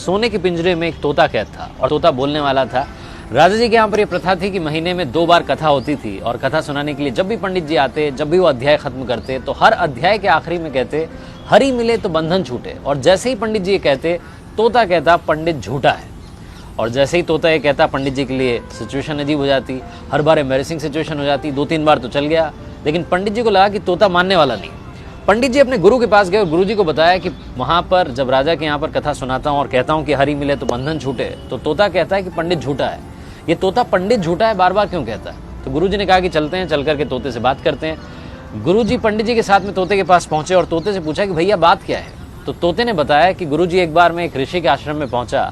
सोने के पिंजरे में एक तोता कैद था और तोता बोलने वाला था। राजा जी के यहाँ पर यह प्रथा थी कि महीने में 2 बार कथा होती थी और कथा सुनाने के लिए जब भी पंडित जी आते, जब भी वो अध्याय खत्म करते तो हर अध्याय के आखिरी में कहते हरि मिले तो बंधन छूटे। और जैसे ही पंडित जी ये कहते तोता कहता पंडित झूठा है। और जैसे ही तोता ये कहता पंडित जी के लिए सिचुएशन अजीब हो जाती, हर बार एम्बैरेसिंग सिचुएशन हो जाती। 2-3 बार तो चल गया, लेकिन पंडित जी को लगा कि तोता मानने वाला नहीं। पंडित जी अपने गुरु के पास गए और गुरु जी को बताया कि वहां पर जब राजा के यहाँ पर कथा सुनाता हूँ और कहता हूँ कि हरि मिले तो बंधन छूटे, तो तोता कहता है कि पंडित झूठा है। ये तोता पंडित झूठा है बार बार क्यों कहता है? तो गुरु जी ने कहा कि चलते हैं, चल करके तोते से बात करते हैं। गुरु जी पंडित जी के साथ में तोते के पास पहुंचे और तोते से पूछा कि भैया बात क्या है? तो तोते ने बताया कि गुरु जी एक बार मैं एक ऋषि के आश्रम में पहुंचा,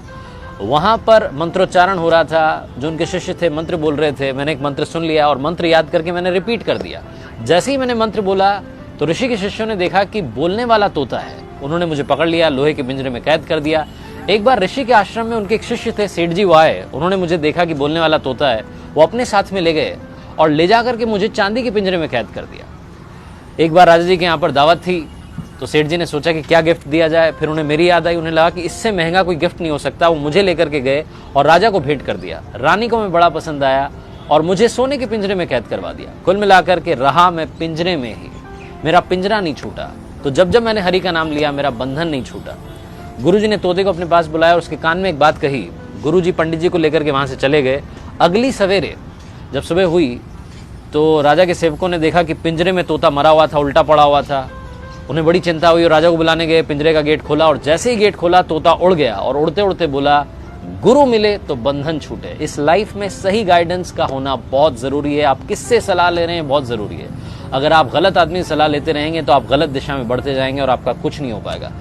वहां पर मंत्रोच्चारण हो रहा था, जो उनके शिष्य थे मंत्र बोल रहे थे। मैंने एक मंत्र सुन लिया और मंत्र याद करके मैंने रिपीट कर दिया। जैसे ही मैंने मंत्र बोला तो ऋषि के शिष्यों ने देखा कि बोलने वाला तोता है। उन्होंने मुझे पकड़ लिया, लोहे के पिंजरे में कैद कर दिया। एक बार ऋषि के आश्रम में उनके एक शिष्य थे, सेठ जी, वो आए। उन्होंने मुझे देखा कि बोलने वाला तोता है, वो अपने साथ में ले गए और ले जाकर के मुझे चांदी के पिंजरे में कैद कर दिया। एक बार राजा जी के यहाँ पर दावत थी तो सेठ जी ने सोचा कि क्या गिफ्ट दिया जाए। फिर उन्हें मेरी याद आई, उन्हें लगा कि इससे महंगा कोई गिफ्ट नहीं हो सकता। वो मुझे लेकर के गए और राजा को भेंट कर दिया। रानी को मैं बड़ा पसंद आया और मुझे सोने के पिंजरे में कैद करवा दिया। कुल मिलाकर के रहा मैं पिंजरे में ही, मेरा पिंजरा नहीं छूटा। तो जब जब मैंने हरि का नाम लिया मेरा बंधन नहीं छूटा। गुरुजी ने तोते को अपने पास बुलाया और उसके कान में एक बात कही। गुरुजी पंडित जी को लेकर के वहां से चले गए। अगली सवेरे जब सुबह हुई तो राजा के सेवकों ने देखा कि पिंजरे में तोता मरा हुआ था, उल्टा पड़ा हुआ था। उन्हें बड़ी चिंता हुई और राजा को बुलाने गए। पिंजरे का गेट खोला और जैसे ही गेट खोला तोता उड़ गया और उड़ते उड़ते बोला गुरु मिले तो बंधन छूटे। इस लाइफ में सही गाइडेंस का होना बहुत जरूरी है। आप किससे सलाह ले रहे हैं बहुत जरूरी है। अगर आप गलत आदमी से सलाह लेते रहेंगे तो आप गलत दिशा में बढ़ते जाएंगे और आपका कुछ नहीं हो पाएगा।